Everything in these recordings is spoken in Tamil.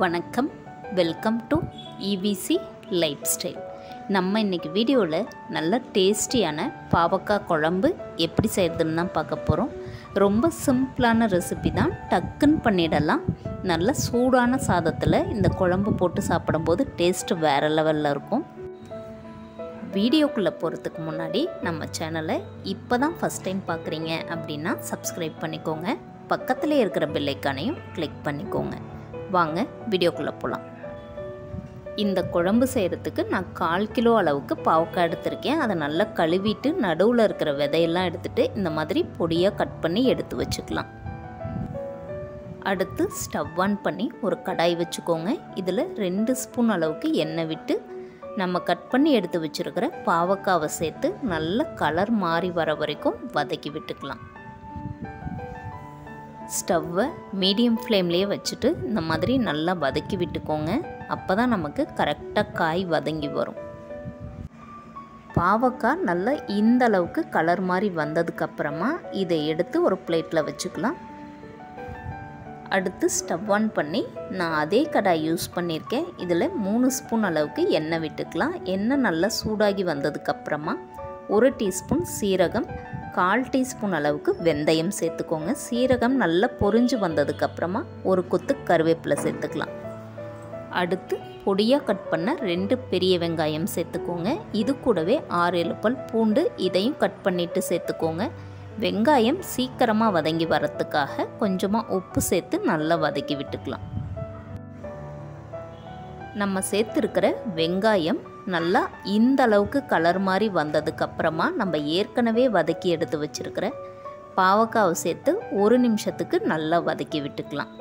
வணக்கம், welcome to EVC life style. நம்ம இன்றைக்கி வீடியோவில் நல்ல டேஸ்டியான பாவக்காய் குழம்பு எப்படி செய்கிறதுன்னு தான் பார்க்க போகிறோம். ரொம்ப சிம்பிளான ரெசிபி தான், டக்குன்னு பண்ணிடலாம். நல்ல சூடான சாதத்தில் இந்த குழம்பு போட்டு சாப்பிடும்போது டேஸ்ட்டு வேறு லெவலில் இருக்கும். வீடியோக்குள்ளே போகிறதுக்கு முன்னாடி நம்ம சேனலை இப்போ தான் ஃபஸ்ட் டைம் பார்க்குறீங்க அப்படின்னா சப்ஸ்கிரைப் பண்ணிக்கோங்க. பக்கத்தில் இருக்கிற பெல் ஐக்கானையும் கிளிக் பண்ணிக்கோங்க. வாங்க வீடியோக்குள்ளே போகலாம். இந்த குழம்பு செய்கிறதுக்கு நான் 1/4 கிலோ அளவுக்கு பாவக்காய் எடுத்திருக்கேன். அதை நல்லா கழுவிட்டு நடுவில் இருக்கிற விதையெல்லாம் எடுத்துகிட்டு இந்த மாதிரி பொடியாக கட் பண்ணி எடுத்து வச்சுக்கலாம். அடுத்து ஸ்டவ் ஆன் பண்ணி ஒரு கடாய் வச்சுக்கோங்க. இதில் 2 ஸ்பூன் அளவுக்கு எண்ணெய் விட்டு நம்ம கட் பண்ணி எடுத்து வச்சுருக்கிற பாவக்காவை சேர்த்து நல்ல கலர் மாறி வர வரைக்கும் வதக்கி விட்டுக்கலாம். ஸ்டவ்வை மீடியம் ஃப்ளேம்லேயே வச்சுட்டு இந்த மாதிரி நல்லா வதக்கி விட்டுக்கோங்க. அப்போ தான் நமக்கு கரெக்டாக காய் வதங்கி வரும். பாவக்காய் நல்லா இந்த அளவுக்கு கலர் மாதிரி வந்ததுக்கப்புறமா இதை எடுத்து ஒரு பிளேட்டில் வச்சுக்கலாம். அடுத்து ஸ்டவ் ஆன் பண்ணி நான் அதே கடாய் யூஸ் பண்ணியிருக்கேன். இதில் 3 ஸ்பூன் அளவுக்கு எண்ணெய் விட்டுக்கலாம். எண்ணெய் நல்லா சூடாகி வந்ததுக்கப்புறமா 1 டீஸ்பூன் சீரகம், 1/4 டீஸ்பூன் அளவுக்கு வெந்தயம் சேர்த்துக்கோங்க. சீரகம் நல்லா பொரிஞ்சு வந்ததுக்கப்புறமா ஒரு கொத்து கருவேப்பிலை சேர்த்துக்கலாம். அடுத்து பொடியாக கட் பண்ண 2 பெரிய வெங்காயம் சேர்த்துக்கோங்க. இது கூடவே 6-7 பல் பூண்டு, இதையும் கட் பண்ணிவிட்டு சேர்த்துக்கோங்க. வெங்காயம் சீக்கிரமாக வதங்கி வரத்துக்காக கொஞ்சமாக உப்பு சேர்த்து நல்லா வதக்கி விட்டுக்கலாம். நம்ம சேர்த்துருக்கிற வெங்காயம் நல்லா இந்த அளவுக்கு கலர் மாதிரி வந்ததுக்கப்புறமா நம்ம ஏற்கனவே வதக்கி எடுத்து வச்சுருக்கிற பாவக்காவை சேர்த்து 1 நிமிஷத்துக்கு நல்லா வதக்கி விட்டுக்கலாம்.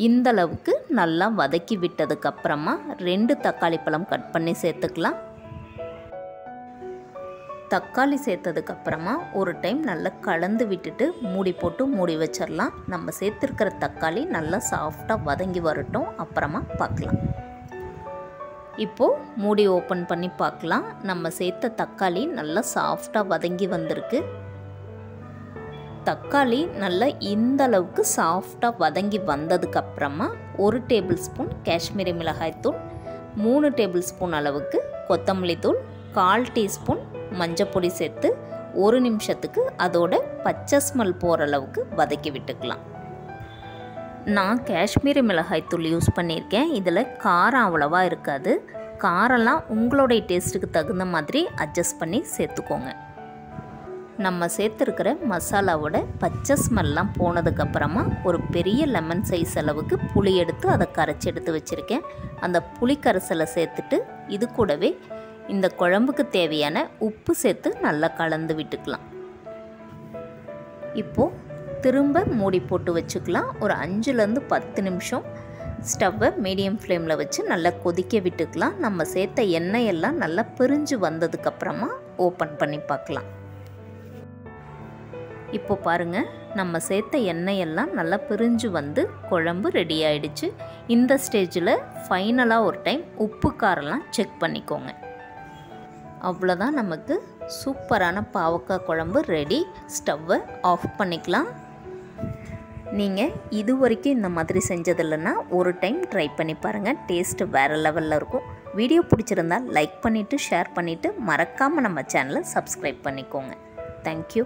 இந்த அளவுக்கு நல்லா வதக்கி விட்டதுக்கப்புறமா 2 தக்காளி பழம் கட் பண்ணி சேர்த்துக்கலாம். தக்காளி சேர்த்ததுக்கப்புறமா ஒரு டைம் நல்லா கலந்து விட்டுட்டு மூடி போட்டு மூடி வச்சிடலாம். நம்ம சேர்த்துருக்கிற தக்காளி நல்லா சாஃப்டாக வதங்கி வரட்டும், அப்புறமா பார்க்கலாம். இப்போது மூடி ஓப்பன் பண்ணி பார்க்கலாம். நம்ம சேர்த்த தக்காளி நல்லா சாஃப்டாக வதங்கி வந்திருக்கு. தக்காளி நல்லா இந்த அளவுக்கு சாஃப்டாக வதங்கி வந்ததுக்கப்புறமா 1 டேபிள் ஸ்பூன் காஷ்மீரி மிளகாய்த்தூள், 3 டேபிள் ஸ்பூன் அளவுக்கு கொத்தமல்லி தூள், 1/4 டீஸ்பூன் மஞ்சப்பொடி சேர்த்து 1 நிமிஷத்துக்கு அதோட பச்சை ஸ்மெல் போகிற அளவுக்கு வதக்கி விட்டுக்கலாம். நான் காஷ்மீரி மிளகாய்த்தூள் யூஸ் பண்ணியிருக்கேன். இதில் காரம் அவ்வளவா இருக்காது. காரம்லாம் உங்களுடைய டேஸ்ட்டுக்கு தகுந்த மாதிரி அட்ஜஸ்ட் பண்ணி சேர்த்துக்கோங்க. நம்ம சேர்த்துருக்கிற மசாலாவோட பச்சை ஸ்மெல்லாம் போனதுக்கப்புறமா ஒரு பெரிய லெமன் சைஸ் அளவுக்கு புளி எடுத்து அதை கரைச்சி எடுத்து வச்சுருக்கேன். அந்த புளி கரைசலை சேர்த்துட்டு இது கூடவே இந்த குழம்புக்கு தேவையான உப்பு சேர்த்து நல்லா கலந்து விட்டுக்கலாம். இப்போது திரும்ப மூடி போட்டு வச்சுக்கலாம். ஒரு 5லேருந்து 10 நிமிஷம் ஸ்டவ்வை மீடியம் ஃப்ளேமில் வச்சு நல்லா கொதிக்க விட்டுக்கலாம். நம்ம சேர்த்த எண்ணெய் எல்லாம் நல்லா பிரிஞ்சு வந்ததுக்கப்புறமா ஓப்பன் பண்ணி பார்க்கலாம். இப்போ பாருங்கள், நம்ம சேர்த்த எண்ணெய் எல்லாம் நல்லா பிரிஞ்சு வந்து குழம்பு ரெடி ஆயிடுச்சு. இந்த ஸ்டேஜில் ஃபைனலாக ஒரு டைம் உப்பு காரெல்லாம் செக் பண்ணிக்கோங்க. அவ்வளோதான், நமக்கு சூப்பரான பாவக்காய் குழம்பு ரெடி. ஸ்டவ்வை ஆஃப் பண்ணிக்கலாம். நீங்கள் இது வரைக்கும் இந்த மாதிரி செஞ்சதில்லைன்னா ஒரு டைம் ட்ரை பண்ணி பாருங்கள். டேஸ்ட்டு வேறு லெவலில் இருக்கும். வீடியோ பிடிச்சிருந்தால் லைக் பண்ணிவிட்டு ஷேர் பண்ணிவிட்டு மறக்காமல் நம்ம சேனலை சப்ஸ்கிரைப் பண்ணிக்கோங்க. தேங்க்யூ.